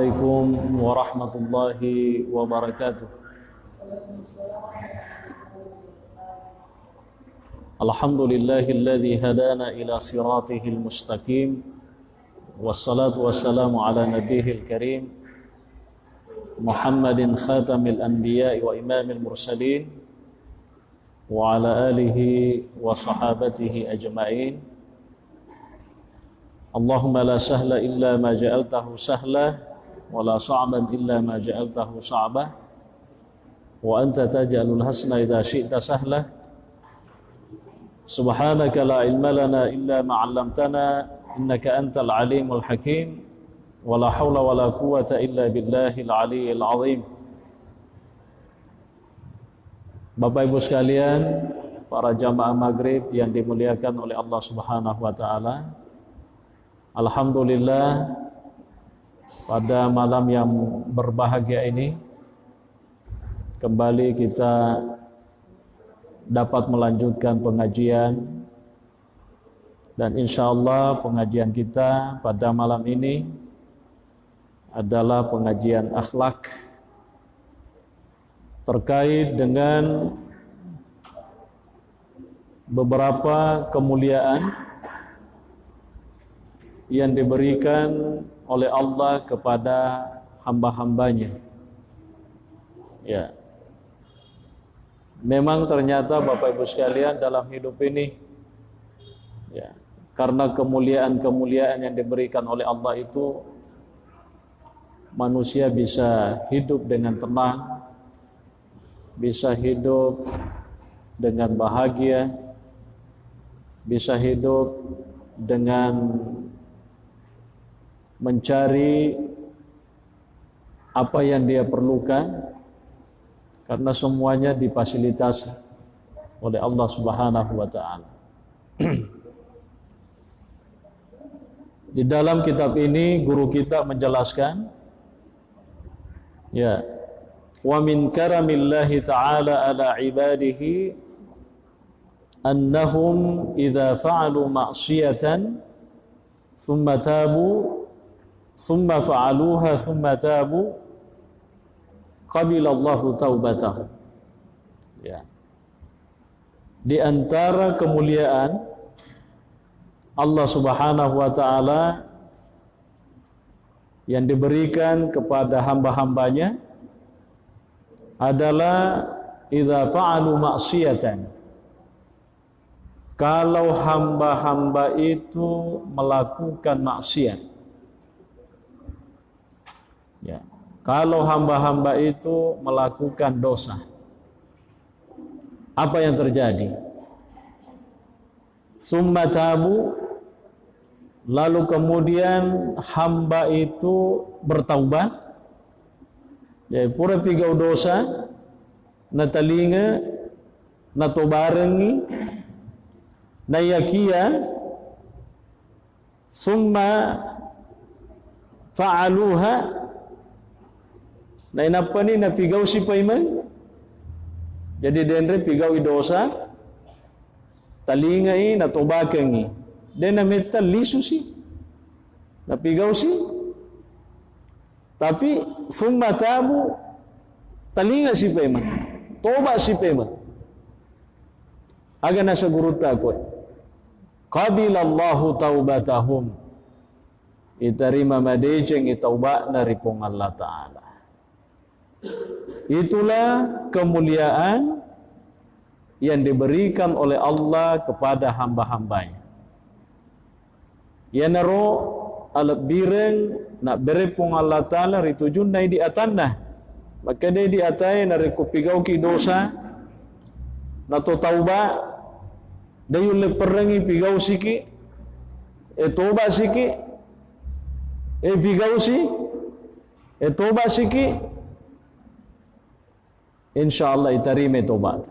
Assalamualaikum warahmatullahi wabarakatuh. Alhamdulillahilladzi hadana ila siratihil mustaqim. Wassalatu wassalamu ala nabiyil karim Muhammadin khatamil anbiya'i wa imamil mursalin wa ala alihi wa sahabatihi ajma'in. Allahumma la sahla illa ma ja'altahu sahla wa la sa'ban illa ma ja'altahu sa'ba wa anta taj'alul hasna idza syi'ta sahla. Subhanaka la ilma lana illa ma 'allamtana innaka antal alimul hakim wa la haula wa la quwwata illa billahil aliyyil azim. Bapak Ibu sekalian, para jamaah maghrib yang dimuliakan oleh Allah Subhanahu wa taala, alhamdulillah pada malam yang berbahagia ini kembali kita dapat melanjutkan pengajian, dan insyaallah pengajian kita pada malam ini adalah pengajian akhlak terkait dengan beberapa kemuliaan yang diberikan oleh Allah kepada hamba-hambanya. Ya, memang ternyata Bapak Ibu sekalian dalam hidup ini, ya, karena kemuliaan-kemuliaan yang diberikan oleh Allah itu, manusia bisa hidup dengan tenang, bisa hidup dengan bahagia, bisa hidup dengan mencari apa yang dia perlukan, karena semuanya difasilitasi oleh Allah Subhanahu wa taala. Di dalam kitab ini guru kita menjelaskan, ya, wa min karamillahi ta'ala ala ibadihi annahum idza fa'alu ma'siyatan thumma tabu thumma fa'aluha thumma tabu qabilallahu taubatahum. Ya, di antara kemuliaan Allah Subhanahu wa taala yang diberikan kepada hamba-hambanya adalah idza fa'alu ma'siyatan, kalau hamba-hamba itu melakukan maksiat. Ya, kalau hamba-hamba itu melakukan dosa, apa yang terjadi? Summa tabu, lalu kemudian hamba itu bertaubat. Ya, pura pigau dosa na talinga na tobarengi na yakia, summa fa'aluha, na inapa ni na pigaw si payman. Jadi denre pigaw idosa talinga i na tobakengi den na meta lisu si na pigaw si, tapi summa tabu, talinga si payman, toba si payman, aga nasa guru takut qabilallahu taubatahum, itarima madejeng itauba na ripong Allah Ta'ala. Itulah kemuliaan yang diberikan oleh Allah kepada hamba-hambanya. Ya naro alat bireng nak berepong Allah Ta'ala ritujun na di atanah, maka dia di atay na rikupigaw ki dosa na to tauba dayon leperengi pigaw siki toba siki pigaw si toba siki, insyaallah itarime tobat.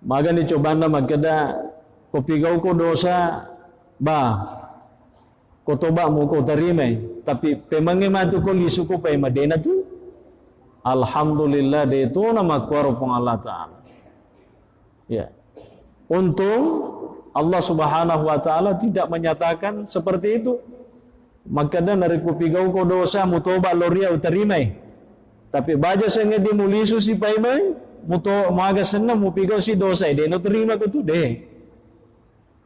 Maga ni cobaan na magkada kupigaw ko dosa ba ko toba mo ko tarime, tapi pemangi matu ko lisu ko pay madena tu, alhamdulillah de itu na makwaro pong Allah Ta'ala. Ya, untung Allah Subhanahu wa taala tidak menyatakan seperti itu. maka dan dari kupigau ko dosa mutoba loria utarimay. Tapi baja sa nga di muliso si paimay, magasan na mupigau si dosa, de no terima ko to de.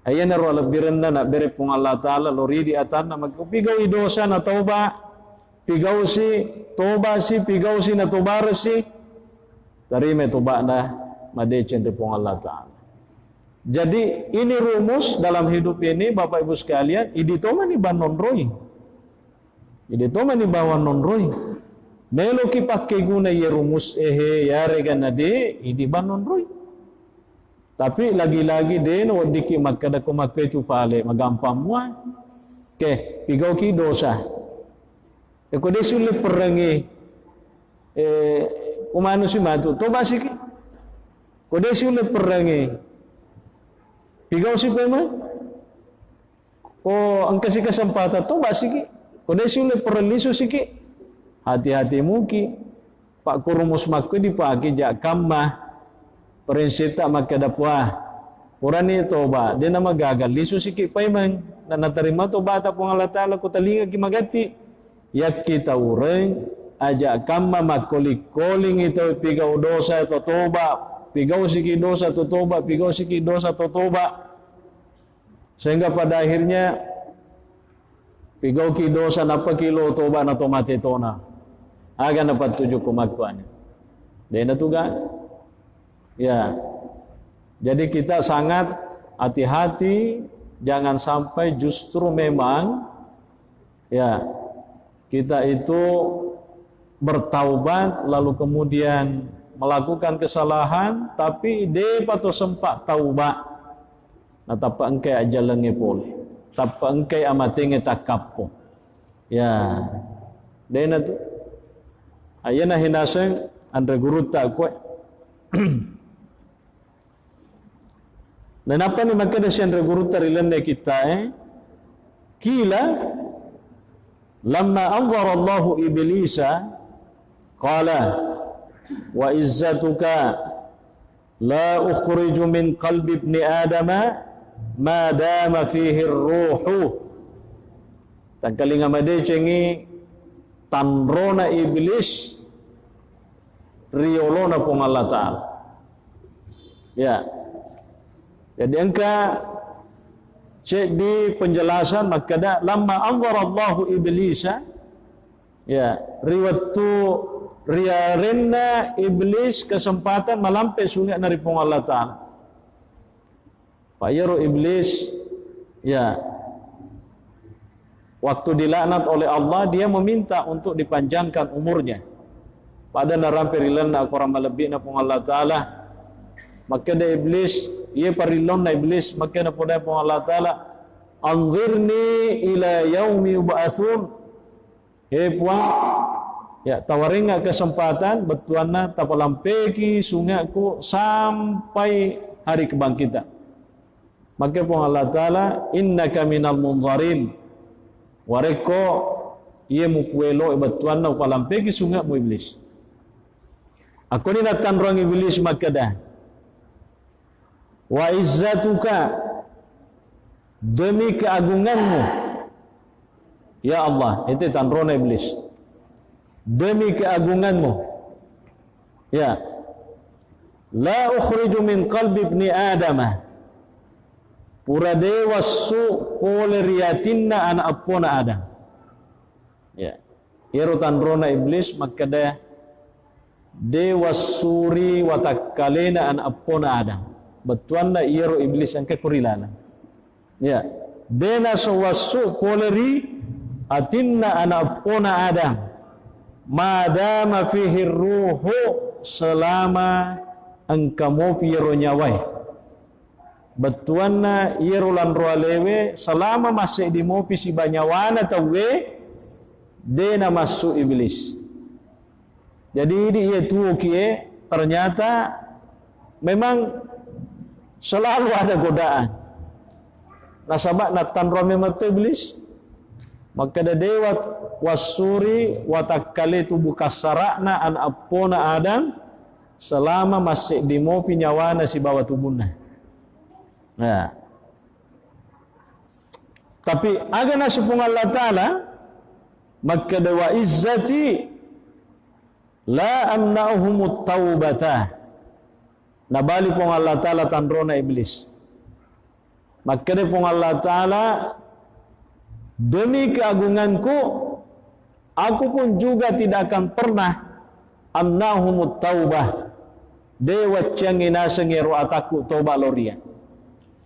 Ayan na ro alabiran na bere pong Allah Ta'ala lori di atan na magkupigaw i dosa na tauba, pigaw si toba si, pigaw si na tubara si, tarimay tuba na madecen di pong Allah Ta'ala. Jadi ini rumus dalam hidup ini Bapak Ibu sekalian, idito man iban nonroy. Idito man ibawan nonroy. Melo ki pakai guna ye rumus yare ganade idi ban nonroy. Tapi lagi-lagi deno diki magkada kumakay tu pale magampang mo. Ke pigaw ki dosa. E kode sulit perangi kumano si matu to basiki. Kode sulit perangi pigaw si pema o ang kasi kasempatan to ba sige kundi sila perliso sige hati-hati muki pak kurumus makku di pagi jak kamma prinsip tak makadapwa urani toba dia nama gagal liso sige paiman na natarima to bata po Allah Ta'ala ko talinga kimagati yak kita ureng ajak kamma makolik-koling ito pigaw dosa to toba pigaw siki dosa to toba, pigaw siki dosa to toba. Sehingga pada akhirnya pigaw ki dosa napa kilo toba na tomate tona. Aga dapat 7 kumakuan. Dena tuga. Ya. Jadi kita sangat hati-hati jangan sampai justru memang ya kita itu bertaubat lalu kemudian melakukan kesalahan tapi de pato sempat taubat na tapa engkai ajalange pole tapa engkai amatenge takappo ya dena tu ayana hinaseng andre guru ta ko dan apa ni maka desi andre guru ta rilende kita kila lamma anzara Allahu iblisa qala wa izzatuka la ukhriju min qalbi ibni adama ma dama fihi ruhu tangkalinga made cengi tanrona iblis riolona pong Allah Ta'ala ya jadi engka cek di penjelasan makada lamma anzara Allahu iblisa ya riwatu riarenna iblis kesempatan malampai sungai dari pong Allah Ta'ala. Payaro iblis ya waktu dilaknat oleh Allah dia meminta untuk dipanjangkan umurnya. Pada narampe rilan na korang malebih na pong Allah Ta'ala. Maka da iblis ia parilon na iblis maka na podai pong Allah Ta'ala anzirni ila yaumi yub'atsun. Puan ya tawaringa kesempatan betuanna tapalampeki sungaku sampai hari kebangkitan. Maka pun Allah Ta'ala innaka minal munzarin wareko ia mukuelo betuanna palampeki sungamu iblis. Aku ni datang orang iblis makadah wa izzatuka demi keagunganmu ya Allah itu tanrona iblis demi keagunganmu ya la ukhriju min qalbi ibni adama pura dewasu poleriatinna anak apona adam ya iro tanrona iblis maka dia dewasuri watakalena anak apona adam betuanna iro iblis yang kekurilana ya dena sawasu poleri atinna anak apona adam madama fihi ruhu selama engkau piro nyawai betuanna yerulan roalewe selama masih di mopi si banyawana tawe dena masuk iblis jadi ini ia tuo kie ternyata memang selalu ada godaan nasabak natan rome matu iblis maka da dewat wasuri watakali tubuh kasarakna an apona adam selama masih di mopi nyawana si bawa tubuhnya. Nah, tapi agana sepung Allah Ta'ala maka wa izzati la amna'uhumut taubata. Nabali pong Allah Ta'ala tandrona iblis. Maka dia pong Allah Ta'ala, demi keagunganku, aku pun juga tidak akan pernah amna'uhumut taubah. Dewa cang inasengero ataku toba loria.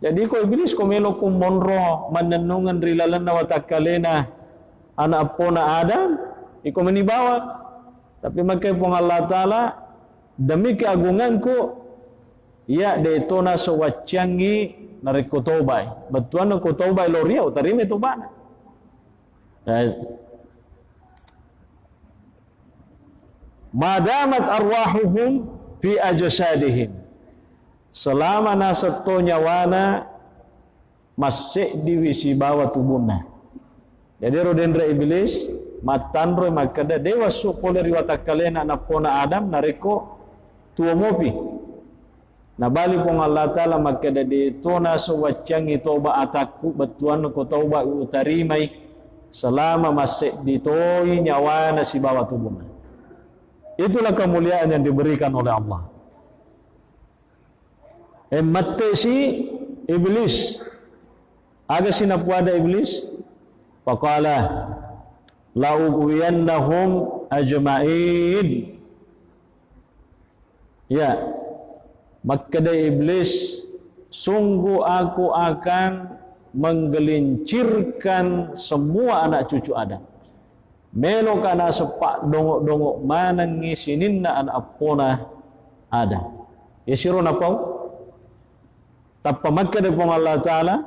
Jadi ko iblis ko melo kum monro manenungan rilalan na watakalena anak pona Adam, iko menibawa. Tapi maka pong Allah Ta'ala, demi keagunganku, ya detona sewacangi nariko tobai. Betuan ko tobai loria utarime tobana. Madamat arwahuhum fi ajsadihim. Selama nasato nyawana masih di wisi bawah tubuhna. Jadi rodendra iblis matanro makada dewa supole riwatakalena napona Adam nariko tuomopi. Nabali pong Allah Ta'ala makada ditona sewacangi toba ataku betuan ko toba utarimai selama masih ditoi nyawana si bawah tubuhna. Itulah kemuliaan yang diberikan oleh Allah. Mate si iblis, aga sinapuada iblis, faqala la'ughwiyannahum ajma'in. Ya, maka dari iblis, sungguh aku akan menggelincirkan semua anak cucu Adam. Melo kana sepak dongok-dongok manangi sininna anak pona Adam. Yasirun apa? Tappa maka dari Allah Ta'ala,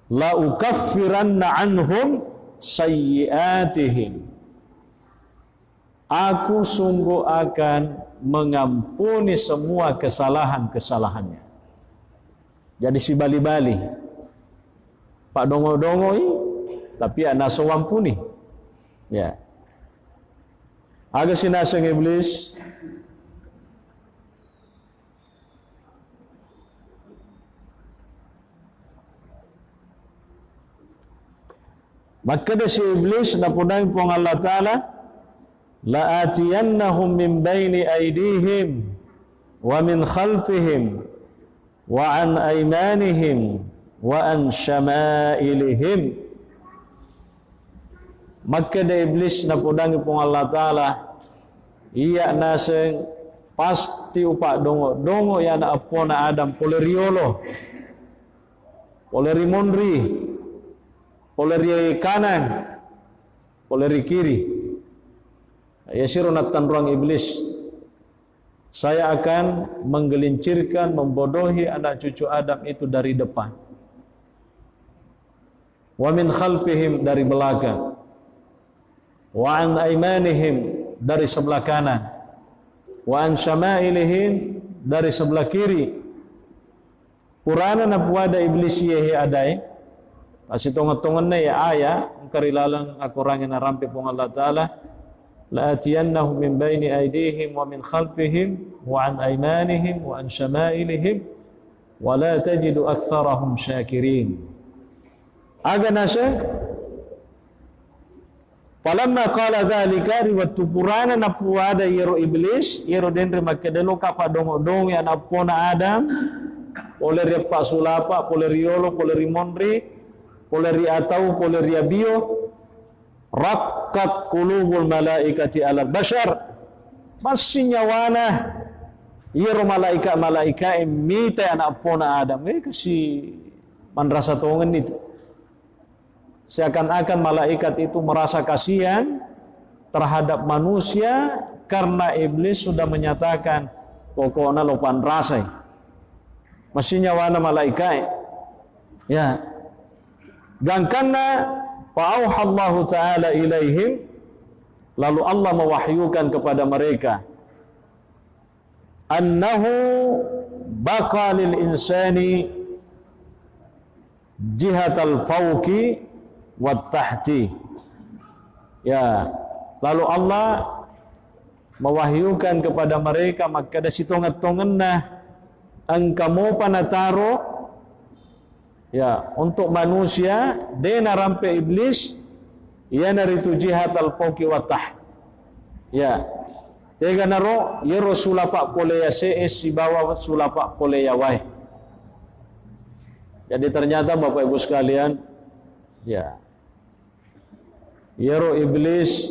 la ukaffiranna anhum sayyiatihim. Aku sungguh akan mengampuni semua kesalahan-kesalahannya. Jadi si bali-bali pak dongo-dongoi tapi anak sawampuni. Ya. Aga sinasang iblis maka si iblis napudang pong Allah Ta'ala, la'atiyannahum min baini aydihim wa min khalfihim wa an aymanihim wa an syama'ilihim. Maka da iblis napudang pong Allah Ta'ala, iya naseng pasti upak dongo ya na apona Adam poleriolo poleri monri poleri kanan, poleri kiri. Yasirunat tanruang iblis, saya akan menggelincirkan, membodohi anak cucu Adam itu dari depan. Wa min khalfihim, dari belakang. Wa an aymanihim, dari sebelah kanan. Wa an syama'ilihim, dari sebelah kiri. Purana na puada iblis yehi adai. Pasti tongan-tongan na ya ayah karilalang aku rangin na rampi pong Allah Ta'ala, la'atiyannahum min baini aydihim wa min khalfihim wa an aymanihim wa an syama'ilihim wa la tajidu aktsarahum syakirin. Aga nasa falamma qala dzalika riwat purana na puada yero iblis yero dendre makadelo kapa dongo-dongo ya napona Adam poleri pak sulapa poleri yolo poleri monri poleri atau poleri bio raqqat qulubul malaikati alal bashar masih nyawana yero malaika mita anak pona Adam kasi manrasa tongan itu seakan-akan malaikat itu merasa kasihan terhadap manusia karena iblis sudah menyatakan pokoknya lopan rasai masih nyawana malaikat ya. Gangkanna fa'auhallahu ta'ala ilaihim, lalu Allah mewahyukan kepada mereka annahu baqa lil insani jihatal fawqi wat tahti. Ya, lalu Allah mewahyukan kepada mereka maka ada sitongat-tongenna angkamo panataro Ya, untuk manusia dena rampe iblis ia naritu jihad al-fawqi wa taht. Ya. Tega naro yero sulapa pole ya sees si bawah sulapa pole ya wai. Jadi ternyata Bapak Ibu sekalian, ya. Yero iblis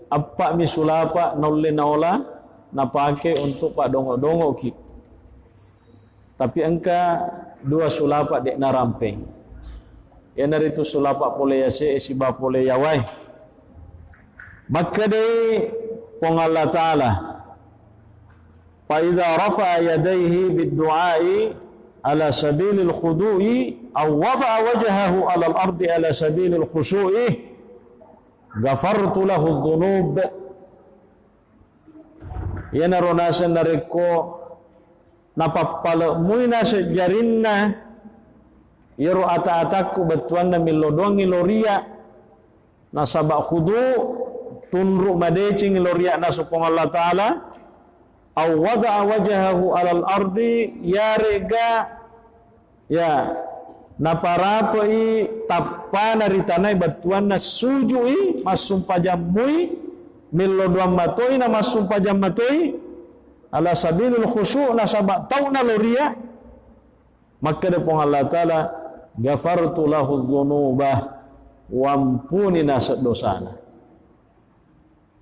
apa mi sulapa nolle naola napake untuk pak dongo-dongo ki. Tapi engka dua sulapa dek narampe. Ya naritu sulapa pole ya sees si bawah pole ya wai. Maka dei pong Allah Ta'ala fa idza rafa'a yadayhi bid-du'a'i ala sabilil khudu'i aw wada'a wajhahu ala al-ardi ala sabilil khushu'i ghafartu lahu adh-dhunub. Yana ronasa nariko napapala muina sejarinna yero ata-ataku batuanna milodongi loria nasaba khudu' tunruk madecing loria nasupong Allah Ta'ala aw wada'a wajhahu alal ardi yarega ya naparapai tapana ritanai batuan na sujui masumpa jamui miloduam matoi na masumpa jam matoi ala sabilul khusyu' nasaba tauna loria maka depong Allah Ta'ala ghafartu lahu dzunubah wampuni nasa dosana.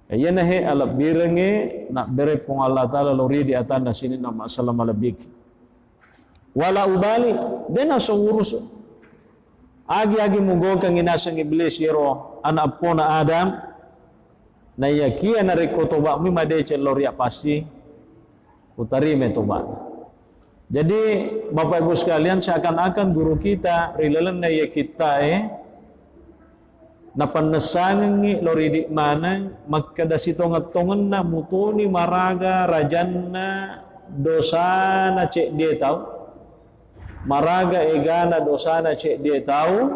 Ayana he alap birenge nak bere pong Allah Ta'ala lori di atanda sini nama salam alabik. Wala ubali dena so urus. Agi-agi mugokang inasang iblis yero anak pona Adam na yakia na reko toba mi madece lori pasti utarime toba. Jadi Bapak Ibu sekalian seakan-akan guru kita rilalan na kita napanesangi lori di mana maka dasito ngatongan na mutuni maraga rajanna dosana cek dia tahu maraga egana dosana cek dia tahu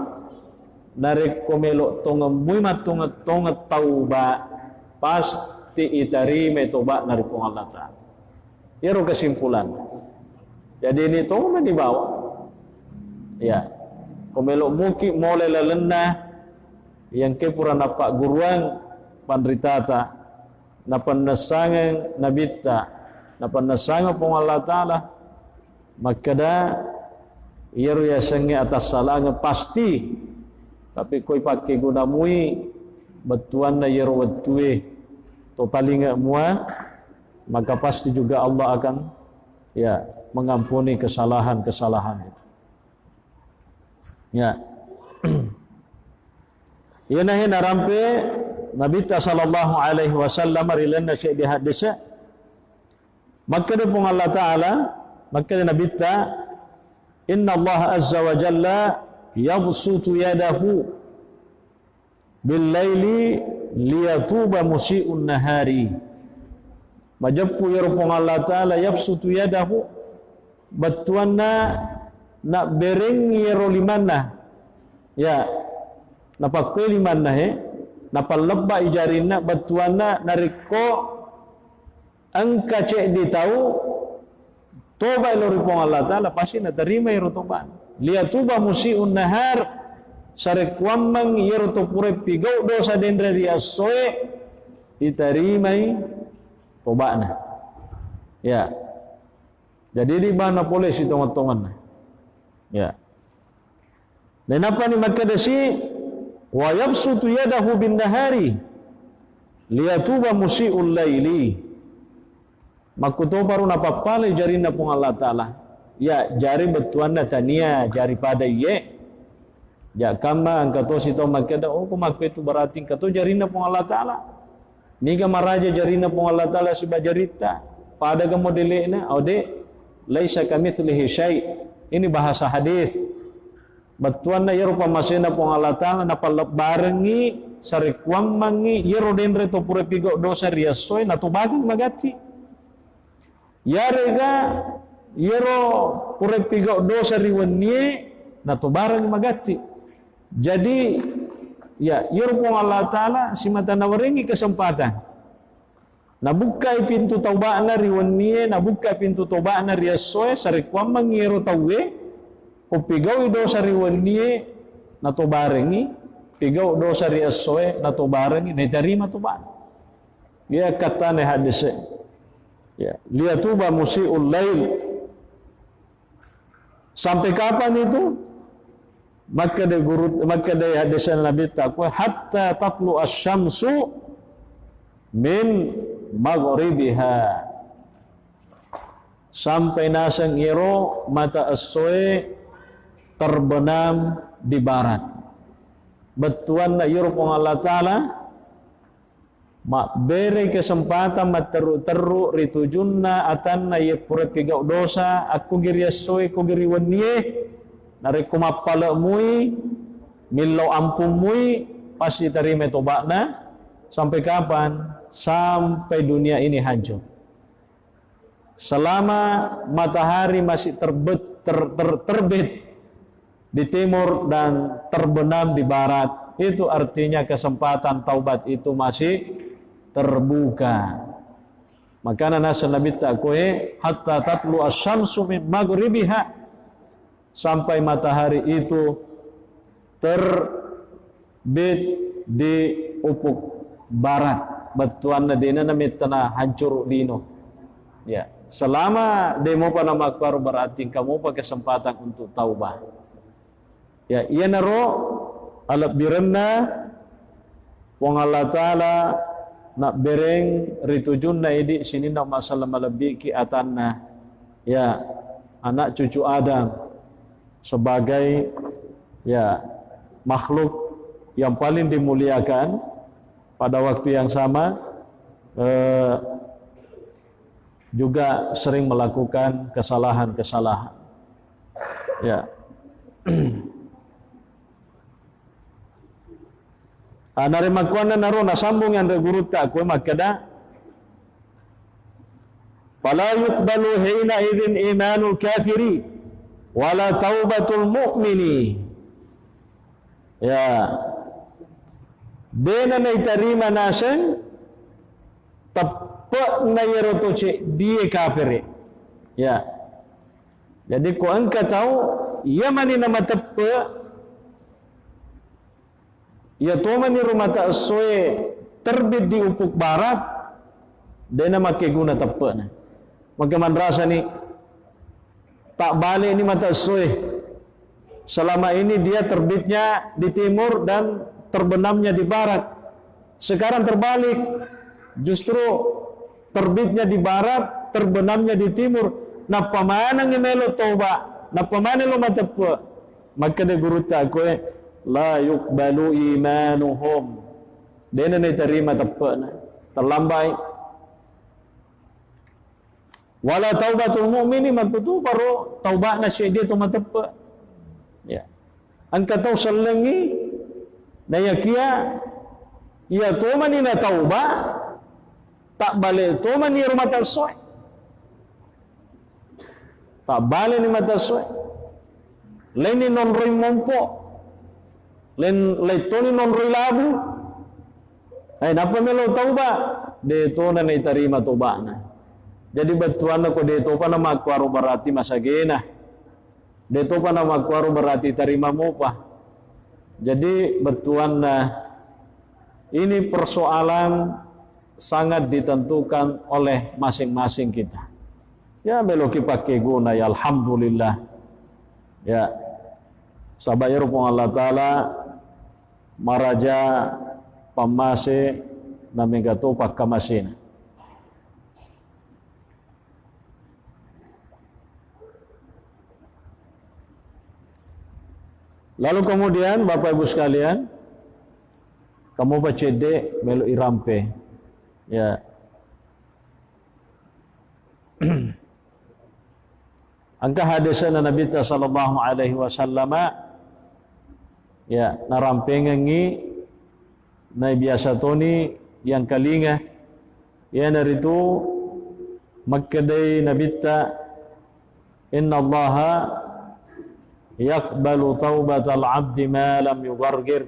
narek komelo tonga muimat tonga tauba pasti itarime toba dari Allah Ta'ala. Yaro kesimpulan. Jadi ini tonga dibawa. Ya. Komelo muki mole lalena yang ke pura napak guruang pandritata napan nasangan nabita napan nasangan pong Allah Ta'ala maka da iru ya sengi atas salahnya pasti tapi koi pakai guna mui betuan na iru betue totalinga mua maka pasti juga Allah akan ya mengampuni kesalahan-kesalahan itu ya. Yana hina rampe Nabi sallallahu alaihi wasallam rilana syai di hadisnya maka dia pun Allah Ta'ala maka dia Nabi ta inna Allah azza wa jalla yabsutu yadahu bil laili liyatuba musi'un nahari majappu ya pun Allah Ta'ala yabsutu yadahu batuanna nak bereng yero limana ya napakuli manna napalabba ijarina batuana nariko angka cek di tahu toba ilori pong Allah Ta'ala pasti natarima iro toba liyatuba musi'un nahar sarekwamang iro topure pigau dosa dendra diasoe ditarimai tobana ya jadi di mana boleh si tongan-tongan ya dan apa ni maka dasi wa yabsutu yadahu bin nahari liyatuba musi'ul laili makuto baru napapale jarina pong Allah Ta'ala ya jari betuanna tania jari pada ye ya kama angkato sito makada oh kumakpe itu berarti kato jarina pong Allah Ta'ala niga maraja jarina pong Allah Ta'ala siba jarita pada ga modelena ode laisa kamitslihi syai ini bahasa hadis batuan na yero pamasena pong Allah Ta'ala na palabarengi sarekwam mangi yero denre to pure pigo dosa riasoy na tubagang magati yarega yero pure pigo dosa riwanye na tubarang magati jadi ya yero pong Allah Ta'ala simata nawarengi kesempatan nabukai pintu taubana riwanye nabukai pintu taubana riasoy sarekwam mangi yero tawe Upigau dosa riwani na to barengi, pigau dosa ri asoe na to barengi, na terima to ba. Dia kata ne hadis. Ya, liyatuba musiul lail. Sampai kapan itu? Maka dia hadisan Nabi takwa hatta tatlu asy-syamsu min maghribiha. Sampai nasang iro mata asoe terbenam di barat. Betuan na iro pong Allah Ta'ala mak beri kesempatan materu-teru ritujunna atanna ye pura pigau dosa aku giri asoe ku giri waniye nari kumapala mui milau ampun mui pasti terima tobatna. Sampai kapan? Sampai dunia ini hancur. Selama matahari masih terbit di timur dan terbenam di barat, itu artinya kesempatan taubat itu masih terbuka. Maka nasa Nabi takwe hatta tatlu asy-syamsu min maghribiha, sampai matahari itu terbit di ufuk barat. Batuan dina namitna hancur dino. Ya, selama demo pada makbar berarti kamu pakai kesempatan untuk taubah. Ya, iya naro alap birenna wong Allah Ta'ala nak bereng ritujunna idi sini nak masalah malabbi ki atanna. Ya, anak cucu Adam sebagai ya makhluk yang paling dimuliakan pada waktu yang sama juga sering melakukan kesalahan-kesalahan. Ya. Nari makuana naro nasambung yang guru tak kue makada. Fala yuqbalu hina idzin imanul kafiri wala taubatul mu'mini. Ya. Dena na itarima nasan tepat na yeroto cek dia kafir. Ya. Jadi ko engkau tahu ia mani nama tepat ya to mani rumah tak soe terbit di ufuk barat dena make guna tepat na. Maka man rasa ni tak balik ni mata soe. Selama ini dia terbitnya di timur dan terbenamnya di barat. Sekarang terbalik, justru terbitnya di barat, terbenamnya di timur. Napa mana ngimelo toba, napa mana lo matapa. Maka dia guru tak kue la yuqbalu imanuhum. Dia nak terima tepat, terlambai. Wala taubatul mu'mini mabutu baru taubat nasy dia tu matapa. Ya. Angka tahu selengi na yakia ya tu mani na tauba tak balik tu mani rumah tasoi tak balik ni mata tasoi lain ni non roi mompo lain leto ni non roi labu ay napa melo tauba de to na ni tarima tauba na jadi batuan ko de to pa na magkwaro berarti masagena de to pa na magkwaro berarti tarima mo pa. Jadi betuan ini persoalan sangat ditentukan oleh masing-masing kita. Ya beloki pakai guna ya alhamdulillah. Ya sabayar pun Allah Ta'ala maraja pamase na megato pakamasin. Lalu kemudian Bapak Ibu sekalian, kamu baca dek melu irampe, ya. Angka hadisan Nabi sallallahu alaihi wasallam, ya narampengengi na biasa toni yang kalinga, ya naritu makkadai Nabi ta inna Allaha yaqbalu taubatal abdi ma lam yugargir.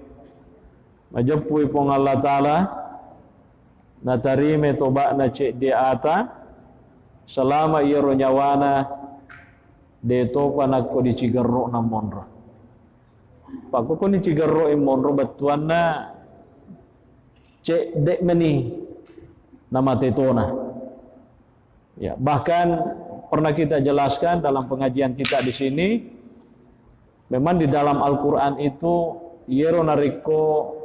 Majapui pong Allah Ta'ala na tarime toba na cek di ata selama ia ronyawana deto panakko di cigarro na monro pakko ko ni cigarro e monro batuanna cek dek meni nama tetona. Ya, bahkan pernah kita jelaskan dalam pengajian kita di sini, memang di dalam Al-Qur'an itu yero nariko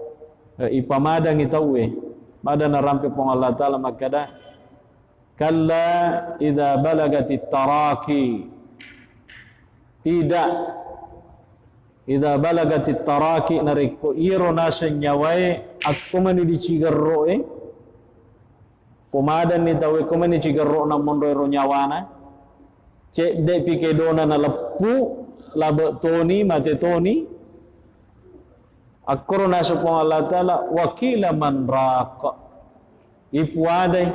ipamada ngitawe pada narampe pong Allah Ta'ala makada kalla idza balagatit taraki, tidak idza balagatit taraki nariko yero nasenyawai aku mani di cigarro kumadan ni tawe kumani cigarro na monro nyawana cek de pikedona na lepu labe toni mate toni akoro na supong Allah Ta'ala wakila man raqa ipuadai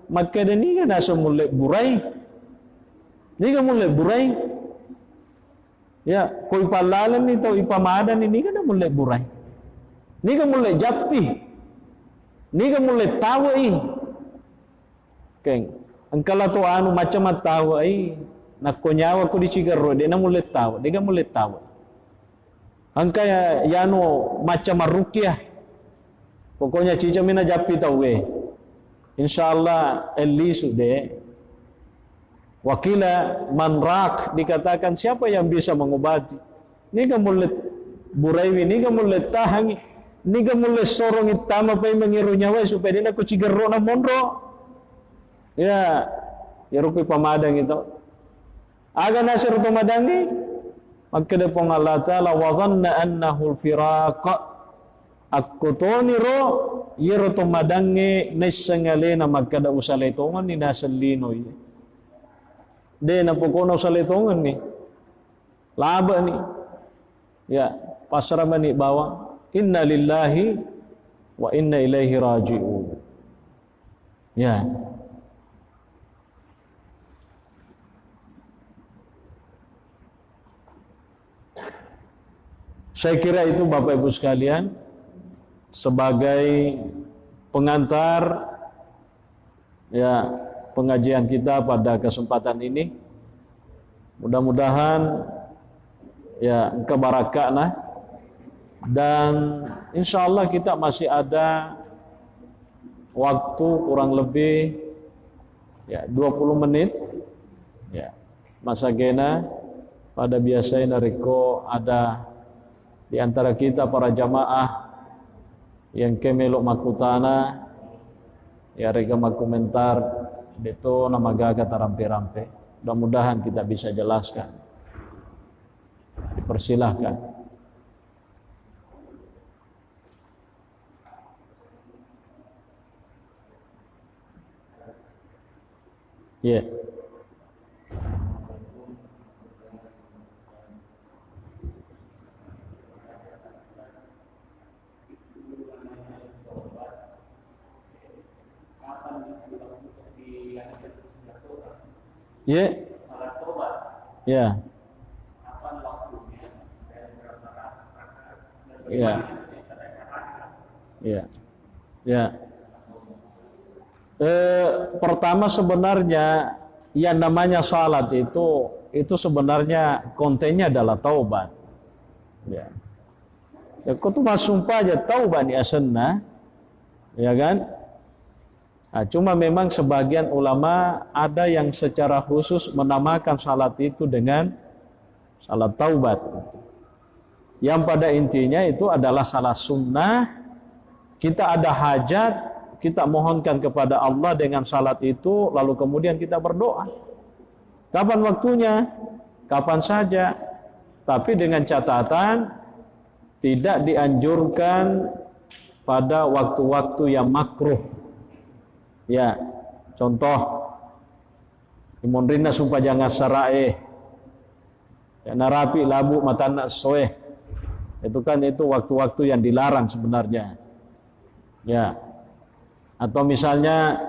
maka ni ga nasa mulai burai ni ga mulai burai ya koi palalan ni tau ipamadan ni ga na mulai burai ni ga mulai japi ni ga mulai tawai keng angkala to anu macam tahu ai nakonyawa ko di cigarro de na mulet tahu de ga mulet tahu angka ya no macam marukyah pokoknya cica mina japi tahu insyaallah elisu de wakila manrak dikatakan siapa yang bisa mengobati ni ga mulet buraiwi ni ga mulet tahangi ni ga mulet sorong itama pay mangiru nyawa supaya dia ko cigarro na monro. Ya, ya rupi pamadang itu. Aga nasir pamadangi, maka depong Allah Ta'ala wa dhanna annahu al-firaq. Aku toni ro yero tomadangi nesengalena maka da usaletongan ni nasalino ye. De na pokono usaletongan ni. Laba ni. Ya, pasrah ni bawa. Inna lillahi wa inna ilaihi raji'un. Ya. Saya kira itu Bapak Ibu sekalian sebagai pengantar ya pengajian kita pada kesempatan ini. Mudah-mudahan ya kebarakah dan insya Allah kita masih ada waktu kurang lebih ya 20 menit ya masa gena pada biasanya nariko ada di antara kita para jamaah yang kemelok makutana ya rega makomentar itu nama gaga tarampe-rampe. Mudah-mudahan kita bisa jelaskan. Dipersilahkan. Ya. Yeah. Ya. Ya. Ya. Ya. Ya. Pertama sebenarnya yang namanya salat itu sebenarnya kontennya adalah taubat. Ya. Ya kau tuh sumpah aja taubat ni asanna. Ya kan? Nah, cuma memang sebagian ulama ada yang secara khusus menamakan salat itu dengan salat taubat. Yang pada intinya itu adalah salat sunnah. Kita ada hajat, kita mohonkan kepada Allah dengan salat itu, lalu kemudian kita berdoa. Kapan waktunya? Kapan saja. Tapi dengan catatan tidak dianjurkan pada waktu-waktu yang makruh. Ya, contoh imonrina sumpah jangan sarae ya narapi labu matana soeh itu kan itu waktu-waktu yang dilarang sebenarnya ya atau misalnya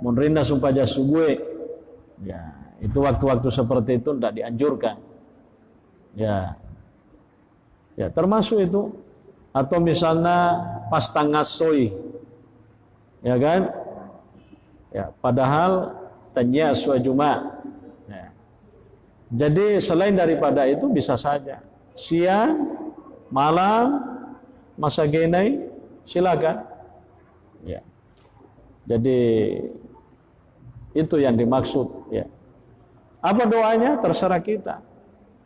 monrina sumpah jasubue ya itu waktu-waktu seperti itu tidak dianjurkan ya ya termasuk itu atau misalnya pas tanggal soi ya kan. Ya, padahal tanya aswa Jumat. Ya. Jadi selain daripada itu bisa saja siang, malam, masa genai silakan. Ya. Jadi itu yang dimaksud. Ya. Apa doanya terserah kita.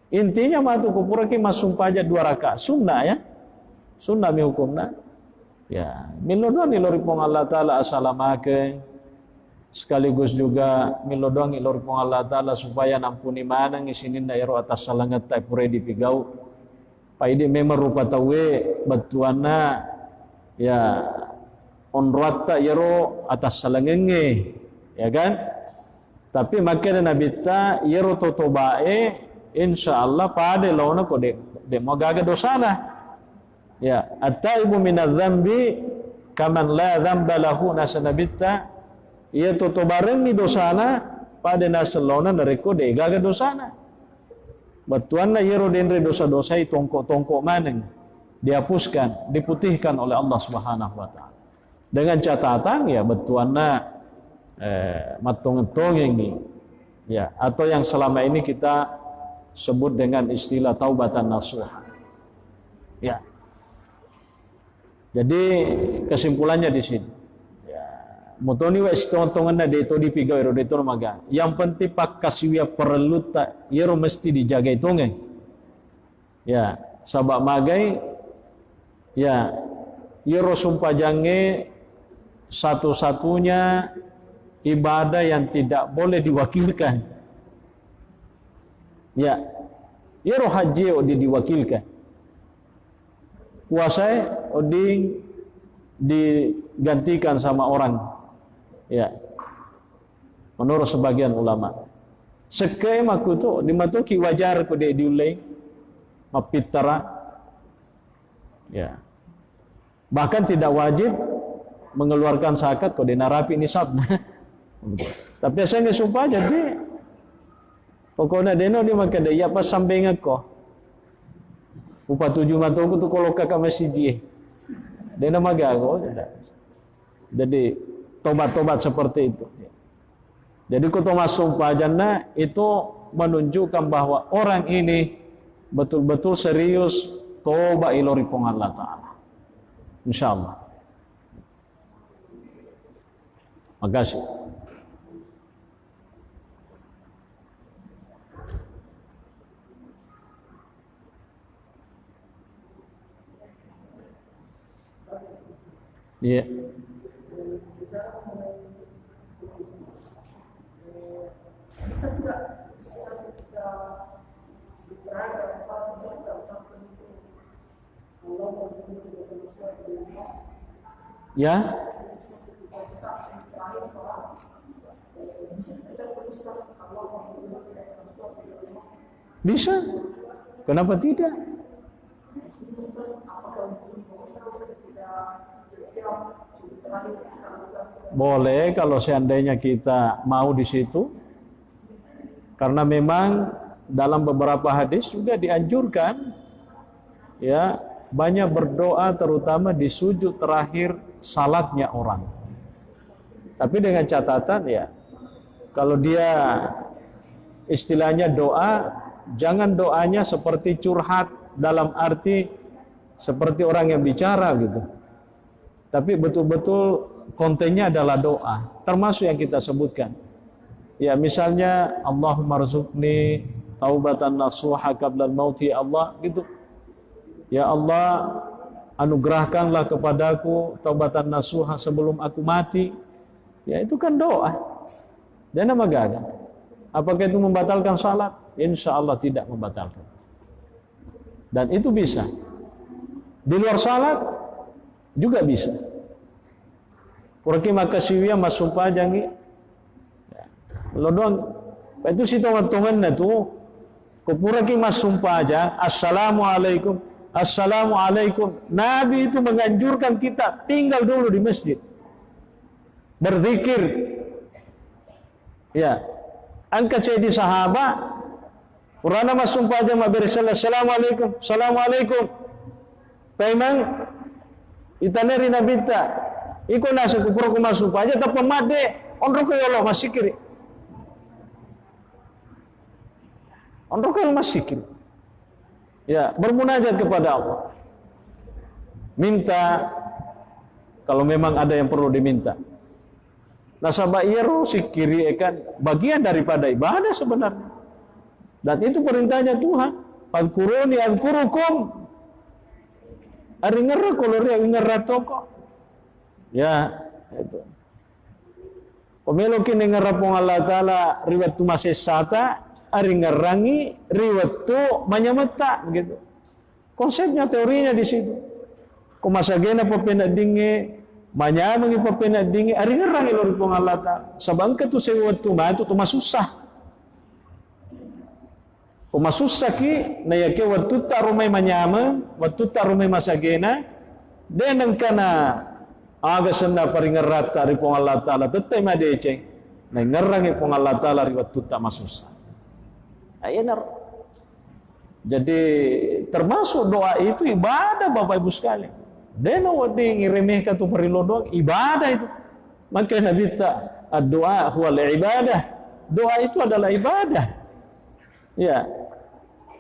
Intinya matu kupuraki masuk aja 2 rakaat sunnah ya. Sunnah mi hukumna. Ya, milodon iloripong Allah Ta'ala asalamake sekaligus juga milodon iloripong Allah Ta'ala supaya nampuni mana ngisinin daerah atas salangat tak pure dipigau paidi memang rupa tawe batuana ya onrata yero atas salangenge ya kan tapi makanya Nabi ta yero totobae insyaallah pada launa ko de magaga dosana. Ya, at-taibu minadz-dzambi kaman la dzamba lahu nasanabitta. Ia totobareng ni dosana pada naselona nareko de gaga dosana. Batuanna yero denre dosa-dosa tongkok-tongkok maneng dihapuskan, diputihkan oleh Allah Subhanahu wa taala. Dengan catatan ya batuanna matong-tong ini ya atau yang selama ini kita sebut dengan istilah taubatan nasuha. Ya. Jadi kesimpulannya di sini. Ya, mutoni wa istontongan na deto di pigau ero deto maga. Yang penting pak kasiwia perlu tak ero mesti dijaga itongen. Ya, sabak magai ya ero sumpah jange satu-satunya ibadah yang tidak boleh diwakilkan. Ya, ero haji diwakilkan. Puasa oding digantikan sama orang ya menurut sebagian ulama sekai makuto dimatuki wajar ko de diulai mapitara ya bahkan tidak wajib mengeluarkan zakat ko de narapi nisab tapi saya nggak sumpah jadi pokoknya deno di maka ya pas sampai ko upa 7 matoku tu kalau kakak masih jie. Dia nama gago. Jadi tobat-tobat seperti itu. Jadi kutomas sumpah jannah itu menunjukkan bahwa orang ini betul-betul serius tobat iloripong Allah Ta'ala. InsyaAllah. Makasih. Iya. Ya. Bisa. Kenapa tidak? Boleh kalau seandainya kita mau di situ. Karena memang dalam beberapa hadis juga dianjurkan ya banyak berdoa terutama di sujud terakhir salatnya orang. Tapi dengan catatan ya kalau dia istilahnya doa jangan doanya seperti curhat dalam arti seperti orang yang bicara gitu. Tapi betul-betul kontennya adalah doa, termasuk yang kita sebutkan. Ya misalnya Allahumma rzuqni taubatan nasuha qabla al-mauti ya Allah gitu. Ya Allah anugerahkanlah kepadaku taubatan nasuha sebelum aku mati. Ya itu kan doa. Dan nama gagal. Apakah itu membatalkan salat? Insya Allah tidak membatalkan. Dan itu bisa. Di luar salat juga bisa. Puraki makasiwia masumpa jangi. Lodong itu si tongan-tongan na tu. Kupuraki masumpa aja. Assalamualaikum. Assalamualaikum. Nabi itu menganjurkan kita tinggal dulu di masjid. Berzikir. Ya. Angkat saya di sahabat. Purana masumpa aja maberisala. Assalamualaikum. Assalamualaikum. Memang itaneri nabita. Iko nasa kupuraku masumpa aja. Tapi made. Onro ko yolo masih kiri. Untuk kalimat zikir. Ya, bermunajat kepada Allah. Minta kalau memang ada yang perlu diminta. Nah, sabairu zikiri kan bagian daripada ibadah sebenarnya. Dan itu perintahnya Tuhan. Fadkuruni azkurukum. Ari ngerra kolore ngerra toko. Ya, itu. Pemelo kini ngerra pong Allah Ta'ala riwat tu masesata, ari ngerangi riwat tu manyamata gitu. Konsepnya teorinya di situ. Kumasagena papena dinge manyamangi papena dinge ari ngerangi lori pong Allah Ta'ala. Sabangka tu sewat tu ma itu tu masusah. Kumasusaki na yake watuta rumay manyama, watuta rumay masagena, denang kana agasan na paringarata ri pong Allah Ta'ala, tetay madeceng, na ngerangi pong Allah Ta'ala ri watuta masusah. Ayan na. Jadi termasuk doa itu ibadah Bapak Ibu sekalian. Deno wadi ngiremehkan tu perilo doang, ibadah itu. Maka Nabi ta doa huwal ibadah. Doa itu adalah ibadah. Ya.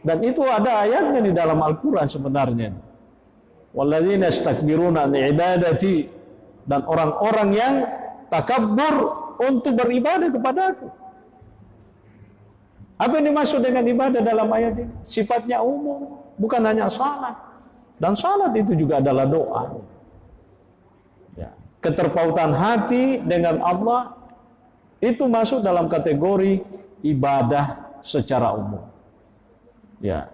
Dan itu ada ayatnya di dalam Al-Qur'an sebenarnya. Walladzina yastakbiruna an ibadati, dan orang-orang yang takabur untuk beribadah kepadaku. Apa yang dimaksud dengan ibadah dalam ayat ini? Sifatnya umum, bukan hanya salat. Dan salat itu juga adalah doa. Ya. Keterpautan hati dengan Allah itu masuk dalam kategori ibadah secara umum. Ya.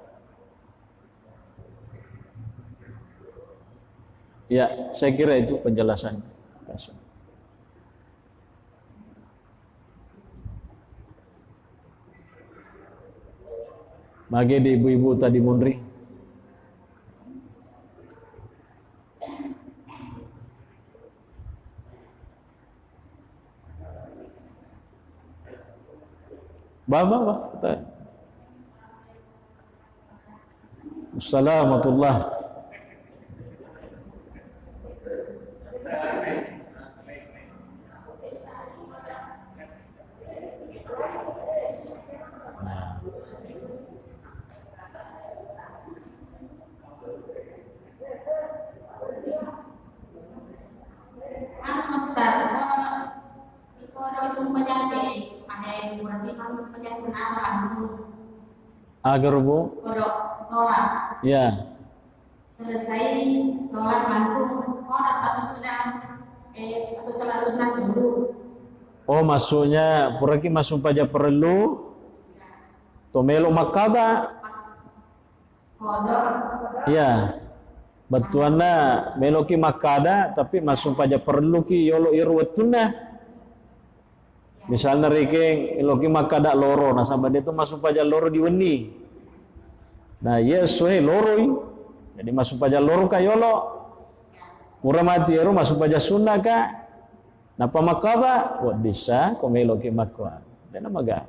Ya, saya kira itu penjelasannya. Bagi di ibu-ibu tadi mundri. Bapak. Assalamualaikum. Agar bu? Sholat. Ya. Selesai sholat langsung sholat atau sudah atau sholat sunat dulu. Oh, maksudnya puraki masuk paja perlu tomelo makada. Kodok. Ya. Batuana meloki makada tapi masuk paja perlu ki yolo irwatuna. Misalnya riking iloki makada loro, nah sama dia tu masuk paja loro diweni. Nah, yes, loro. Jadi masuk paja loro ka yolo. Murah mati ero masuk paja sunnah ka. Napa makaba? Wa bisa komeloki makwa. Dan amaga.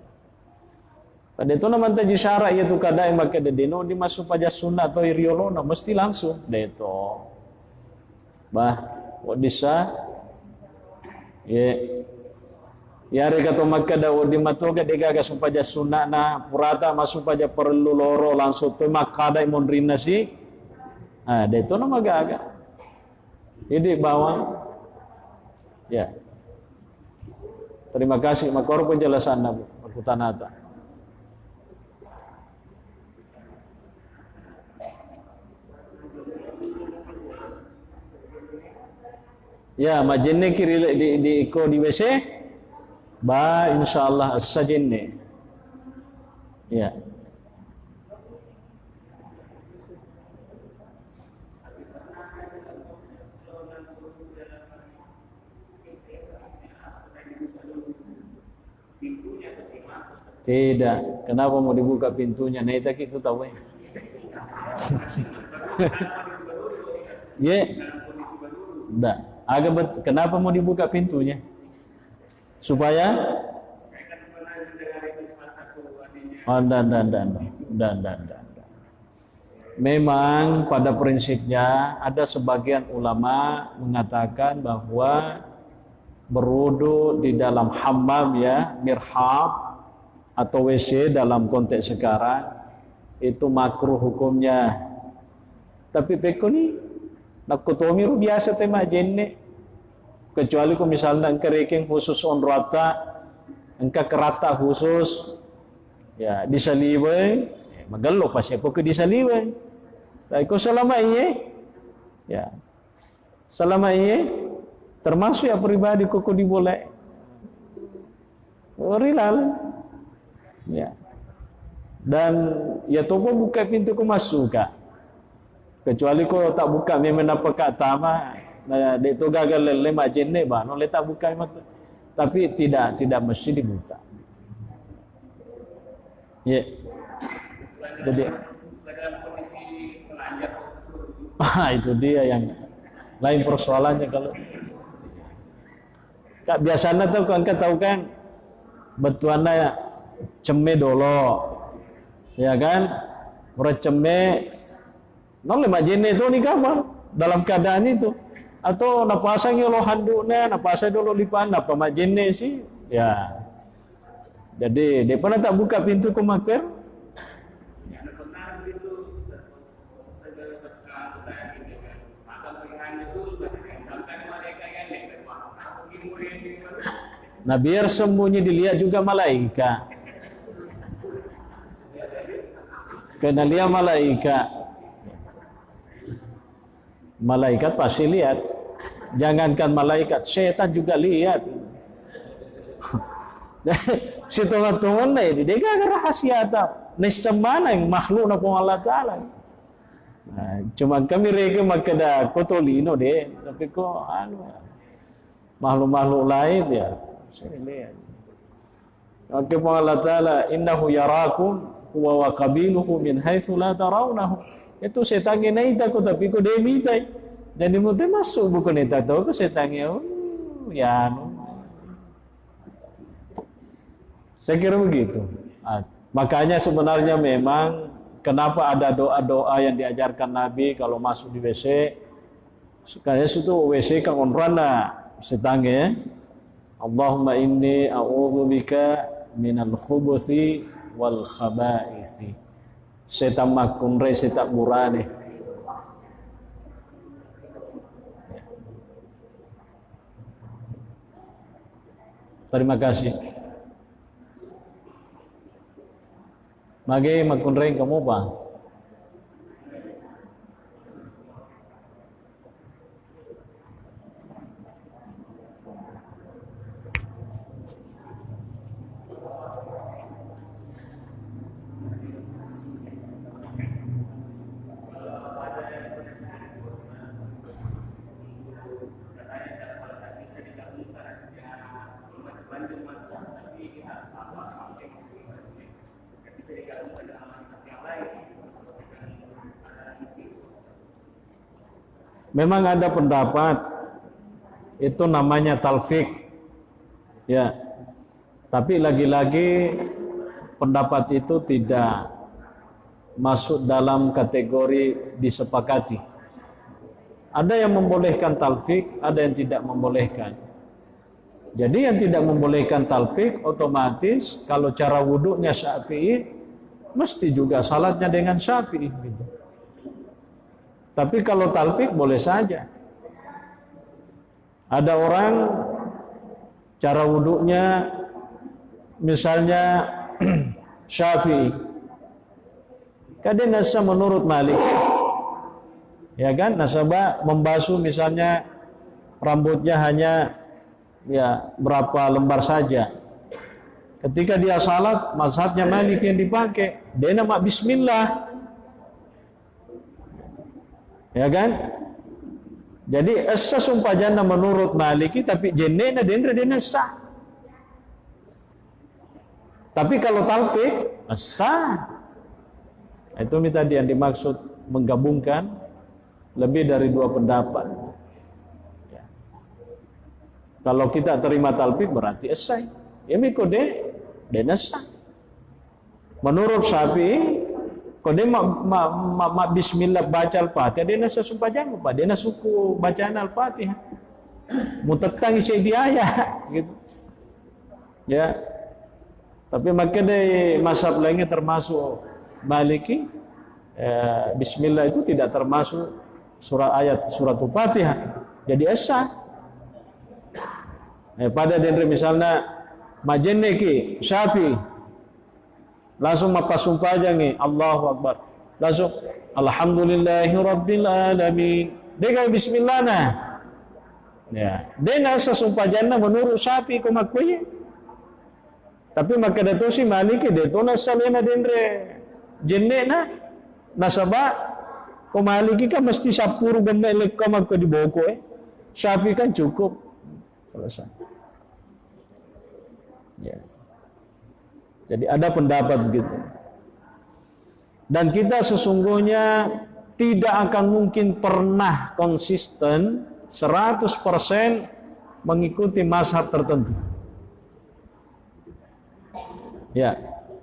Pada itu naman taji syara itu kada yang maka dedeno di masuk paja sunnah atau iriolo na mesti langsung. Deto. Bah, wa bisa. Ye. Yari kato makka dawo di matoga degaga sumpaja sunna na purata masuk paja perlu loro langsung tu makada imon si. Ah, deto na magaga. Ini bawang. Ya. Terima kasih makor penjelasan Nabi Makutanata. Ya, majenne kiri di iko di WC. Ba insyaallah as-sajinni. Ya. Tidak. Kenapa mau dibuka pintunya? Nah, itu tahu ya. Ya. Enggak. Kenapa mau dibuka pintunya? Supaya dan. Memang pada prinsipnya ada sebagian ulama mengatakan bahwa berwudu di dalam hammam ya, mirhab atau WC dalam konteks sekarang itu makruh hukumnya. Tapi beko ni nak kotomiru biasa tema jenne, kecuali ko misalnya kereking khusus on rata, engka kerata khusus ya disaliwe, magalo pa siya ko disaliwe. Tapi ko selama ini ya selama ini termasuk ya pribadi koko diboleh rilal ya, dan ya toko buka pintu ke masuk kak, kecuali ko tak buka memang apa kak tama nah dek to gagal lema jenne ba no le tak buka memang, tapi tidak mesti dibuka ya. Jadi itu dia yang lain persoalannya. Kalau kak biasanya tuh kan tahu kan betuana ceme dolo ya kan, orang ceme nol lima jene itu nih kamar dalam keadaan itu, atau napasang lo handuknya napasang dulu lipan napa majene sih ya. Jadi dia pernah tak buka pintu ke maker. Nah biar sembunyi dilihat juga malaikat. Kena lihat malaikat. Malaikat pasti lihat. Jangankan malaikat, setan juga lihat. Si teman-teman ini dia gak rahasia tak. Nesemana yang makhluk na pun Allah Ta'ala. Nah, cuma kami reka makada kotolino deh. Tapi kok makhluk-makhluk lain ya. Saya lihat. Oke, Allah Ta'ala innahu yarakum huwa wa qabiluhu min haitsu la tarawnahu. Itu setan ngeita ko tapi ko demitai. Jadi mute masuk bukan eta to ko setannya. Ya saya kira begitu. Makanya sebenarnya memang kenapa ada doa-doa yang diajarkan Nabi kalau masuk di WC. Sekalian itu WC kan onrana setangnya. Allahumma inni a'udzubika minal khubuthi wal khabaithi. Setan makun re setan burane. Terima kasih. Mage makun re kamu pa. Memang ada pendapat itu namanya talfik ya, tapi lagi-lagi pendapat itu tidak masuk dalam kategori disepakati. Ada yang membolehkan talfik, ada yang tidak membolehkan. Jadi yang tidak membolehkan talfik otomatis kalau cara wuduknya Syafi'i mesti juga salatnya dengan Syafi'i gitu. Tapi kalau talfik boleh saja. Ada orang cara wuduknya misalnya Syafi'i, kadang nasa menurut Malik, ya kan, nasabah membasuh misalnya rambutnya hanya ya berapa lembar saja. Ketika dia salat, mazhabnya Malik yang dipakai, dia nama Bismillah. Ya kan? Jadi asa sumpah jana menurut Maliki tapi jenena dendra sah. Tapi kalau talfik sah. Itu tadi yang dimaksud menggabungkan lebih dari dua pendapat. Ya. Kalau kita terima talfik berarti sah. Ini kode dena sah. Menurut Syafi'i kode mak bismillah baca al-Fatihah dia nasa sumpah jangan pak, dia nasa suku bacaan al-Fatihah mutetang isi di ayat gitu ya. Tapi maka dari mazhab lainnya termasuk Maliki, Bismillah itu tidak termasuk ayat surat Al-Fatihah. Jadi asa. Pada genre misalnya majenne ki Syafi'i langsung mapasumpah aja nih Allahu Akbar. Langsung Alhamdulillahi Rabbil Alamin. Dia Bismillah nah. Ya, dia nasa sumpah jannah menurut Syafi'i kumakuye. Tapi maka dato si Maliki dia tu nasalena dendre jenne na nasaba ko Maliki kan mesti 10 gemelek kumakku di boko Syafi'i kan cukup selesai. Ya. Jadi ada pendapat begitu. Dan kita sesungguhnya tidak akan mungkin pernah konsisten 100% mengikuti mazhab tertentu. Ya,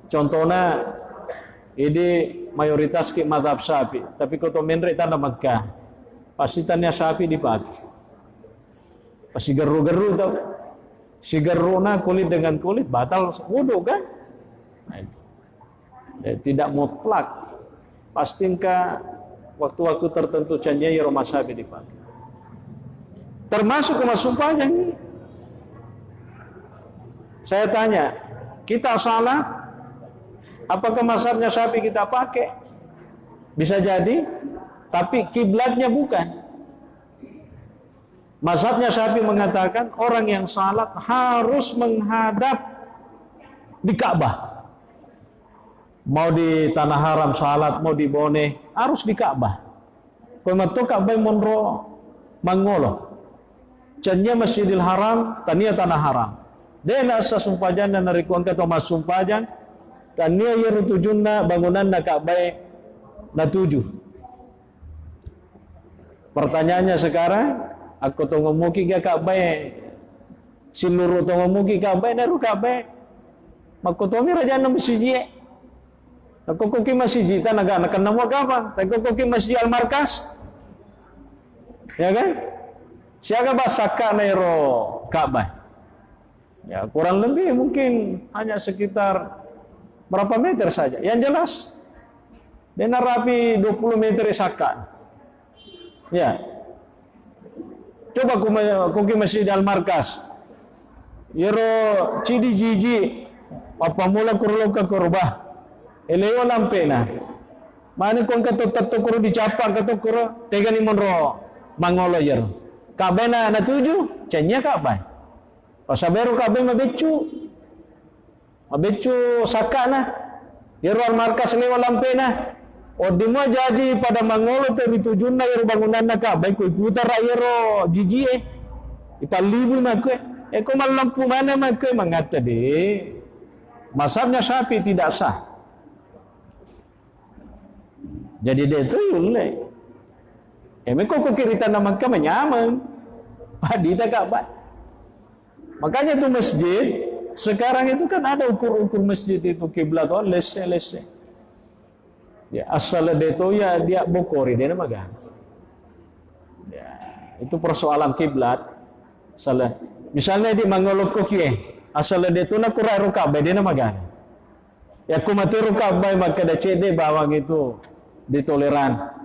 contohnya ini mayoritas ke mazhab Syafi'i, tapi kalau menrek tanah Mekah, pasti tanya Syafi'i dipakai. Pasti geru-geru tau. Si geruna kulit dengan kulit batal wudu kan? Nah, itu. Ya, tidak mutlak. Pastinkah waktu-waktu tertentu canya ya rumah Syafi'i dipakai. Termasuk kemasumpah aja nih. Saya tanya, kita salah, apakah mazhabnya Syafi'i kita pakai? Bisa jadi, tapi kiblatnya bukan. Mazhabnya Syafi'i mengatakan orang yang salat harus menghadap di Ka'bah. Mau di tanah haram salat, mau di Bone, harus di Ka'bah. Kau matu Ka'bah monro mangolo. Canya Masjidil Haram, tania tanah haram. Dia nasa sumpajan dan narikuan kata mas sumpajan, tania yeru tujunna bangunan na Ka'bah na 7. Pertanyaannya sekarang, aku tunggu muki ga Ka'bah, siluru tunggu muki Ka'bah, naru Ka'bah. Makutomi raja na masjid. Aku kuki masjid, tanaga nakan namo kapan? Aku kuki masjid Al-Markas. Ya kan? Siapa basaka nairo Ka'bah? Ya, kurang lebih mungkin hanya sekitar berapa meter saja. Yang jelas, dia rapi 20 meter sakan. Ya. Coba kuki masjid Al-Markas. Yero cidi jiji apa mula kurlo ka kurbah. Eleo lampena. Mani kong katu kuru dicapa katu kuru tegani monro mangolo yero. Ka'bah na 7, canya Ka'bah. Pasaberu Ka'bah mabecu saka na. Yero Al-Markas lewa lampena. O di mo jadi pada mangolo teri tujun na yero bangunan na Ka'bah ko ikutar yero jiji ipalibu makwe. Ko malampu mana makwe mangata de. Mazhabnya Syafi'i tidak sah. Jadi dia itu yule. Kok kiritan nama ka menyamang padita Ka'bah. Makanya itu masjid sekarang itu kan ada ukur-ukur masjid itu kiblat lese. Ya asal deto ya dia bokori dia nama gan. Ya, itu persoalan kiblat. Salah. Misalnya di mangolok kokie asal deto na kuraro Ka'bah dia nama gan. Ya kumaturu Ka'bah maka da cede bawang itu ditoleran.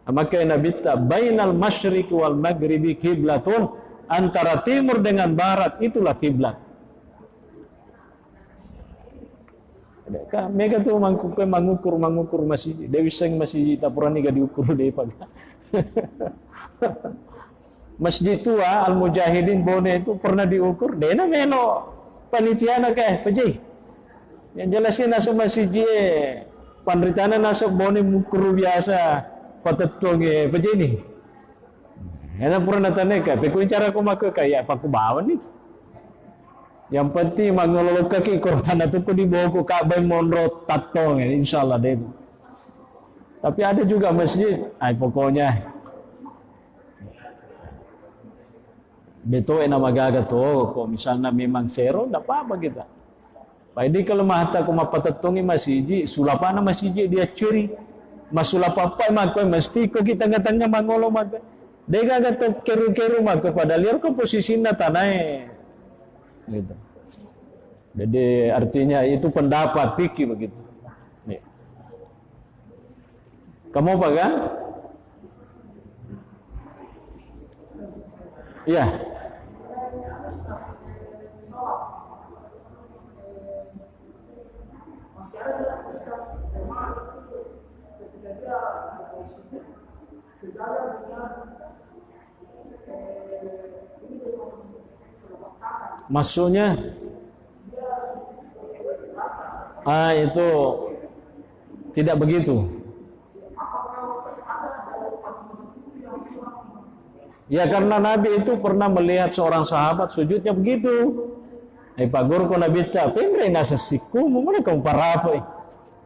Maka Nabi bainal masyriq wal maghribi kiblatun, antara timur dengan barat itulah kiblat. Mereka tuh mengukur masjid. Dewi seng masjid tapurani ga diukur deh paga. Masjid tua Al Mujahidin Bone itu pernah diukur. Dena meno panitia nak pejih. Yang jelasnya nasuk masjid panritana nasuk Bone mukur biasa. Patetong pejini. Yana pura nataneka, pekuin cara ko makakaya pakubawan itu. Yang penting mangololok kaki kortan itu ko di boko Ka'bah monro tatong insyaallah deh. Tapi ada juga masjid, pokoknya beto nama gaga to, kok misalnya memang zero, enggak apa-apa kita. Paidi kalau mahta ko mapatetongi masjid, sulapana masjid dia curi. Masulah papa mako mesti ko kita tengah-tengah mangolo mako. Dega gato keru-keru mako pada liar ko posisi na tanai. Gitu. Jadi artinya itu pendapat fikih begitu. Nih. Kamu apa kan? Iya. Masih ada Ustaz Umar ketika dia sujud sejajar dengan ini dengan telapak tangan. Maksudnya itu tidak begitu. Ya karena Nabi itu pernah melihat seorang sahabat sujudnya begitu. Pak guru ko Nabi ta pendre nasa siku mo mana kau parapo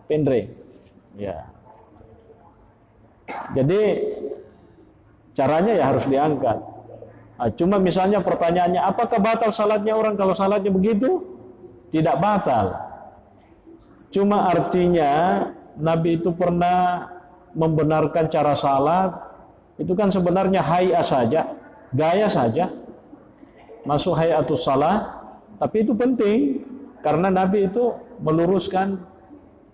pendre. Ya. Jadi caranya ya harus diangkat. Cuma misalnya pertanyaannya apakah batal salatnya orang kalau salatnya begitu? Tidak batal. Cuma artinya Nabi itu pernah membenarkan cara salat itu kan sebenarnya hayat saja, gaya saja. Masuk hayatus salat. Tapi itu penting karena Nabi itu meluruskan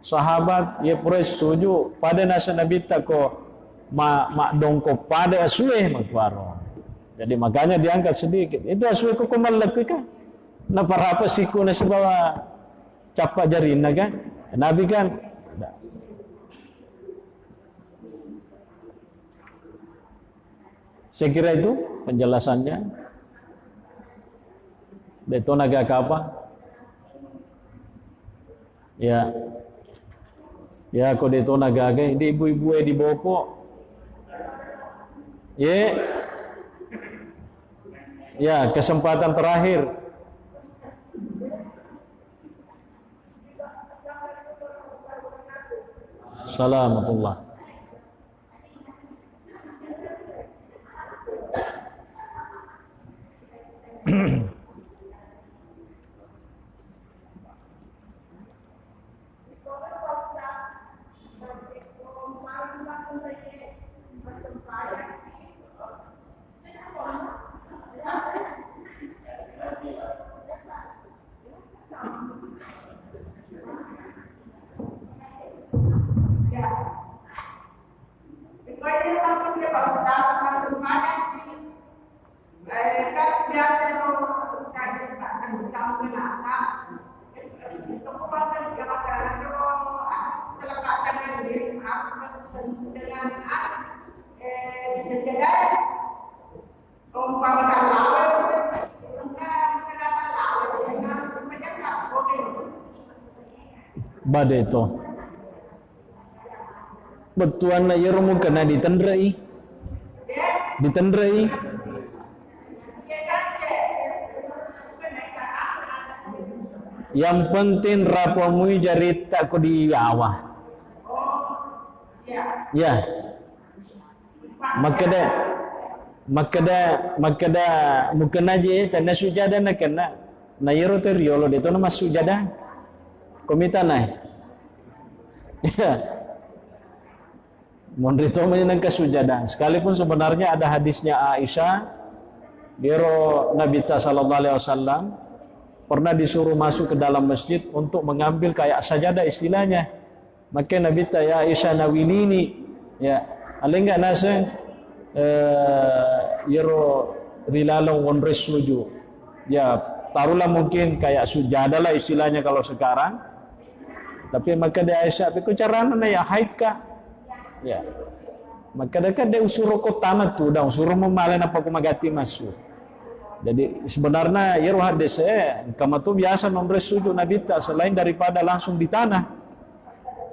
sahabat ya pres setuju pada nasa Nabi tako mak dongko pada asue makwaro. Jadi makanya diangkat sedikit. Itu asue ko kumalak kan. Na para apa siku na sebawa capak jarina kan. Nabi kan saya kira itu penjelasannya. Deto naga apa? Ya. Ya ko deto naga di ibu-ibu di boko. Ya, kesempatan terakhir. Assalamualaikum. Badai itu betuan na yeromu kena ditendrai yang penting rapamu jarita ko di awah ya makada mungkin aja tanda sujada na kena na yero teriolo dito na mas sujada komita naik ya mondrito menyenang kesujadaan sekalipun sebenarnya ada hadisnya Aisyah biro Nabi sallallahu alaihi wasallam pernah disuruh masuk ke dalam masjid untuk mengambil kayak sajadah istilahnya maka Nabi ya Aisyah nawilini ya alenga nasa yero rilalong onres suju ya taruhlah mungkin kayak sujadah lah istilahnya kalau sekarang. Tapi maka dia Aisyah, tapi caranya ya haid kah? Ya. Maka dia usuruh ko tamat tu, dah usuruh memalan apa ko magati masuk. Jadi sebenarnya ya hadis kama tu biasa nomres sujud Nabi ta selain daripada langsung di tanah.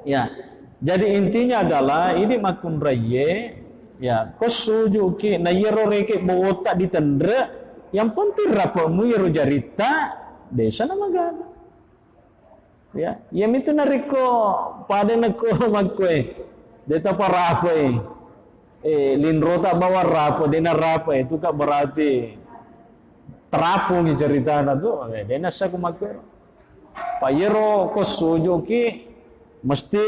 Ya. Jadi intinya adalah ini makun raye ya, ko sujud ki na yero reke bota ditendre, yang penting rapamu yero jarita desa na magana. Ya, yang itu nariko pada nako magkwe. Deta para apa linrota bawa rapo, dena rapo itu kan berarti terapu ni cerita na tu. Dena sa kumakwe. Payero ko sujuki mesti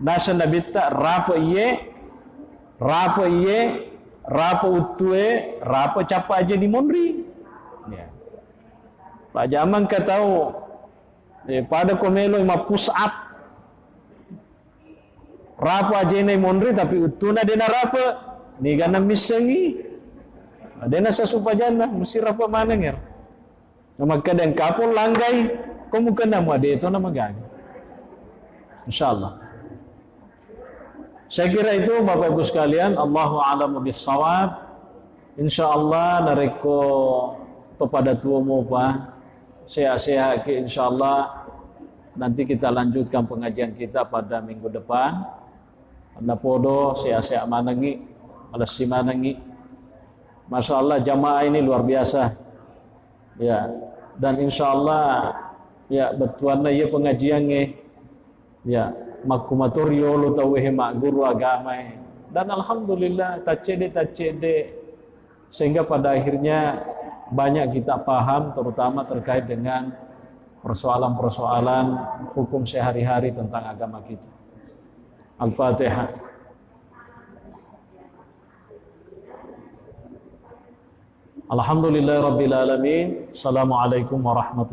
nasa nabita rapo rapo utue, rapo capa aja di monri. Ya. Pak Jaman ka tahu Pada komelo ima push up. Rapa aja ini mondri tapi utuna dena rapa. Ni gana misengi. Dena sasupajana mesti rapa manengir. Nama kadang kapol langgai. Kamu kena mu ade itu nama gang. Insyaallah. Saya kira itu Bapak Ibu sekalian, Allahu a'lamu bissawab. Insyaallah nareko to pada tuamu pa. Sehat-sehat ke insyaallah. Nanti kita lanjutkan pengajian kita pada minggu depan. Anda podo sehat-sehat manangi, alasi manangi. Masyaallah jamaah ini luar biasa. Ya, dan insyaallah ya betuanna ya pengajiannya. Ya, makumatorio lu tahu mak guru agama. Dan alhamdulillah tacede sehingga pada akhirnya banyak kita paham terutama terkait dengan persoalan-persoalan hukum sehari-hari tentang agama kita. Al-Fatihah. Alhamdulillahirabbil alamin. Assalamualaikum warahmatullahi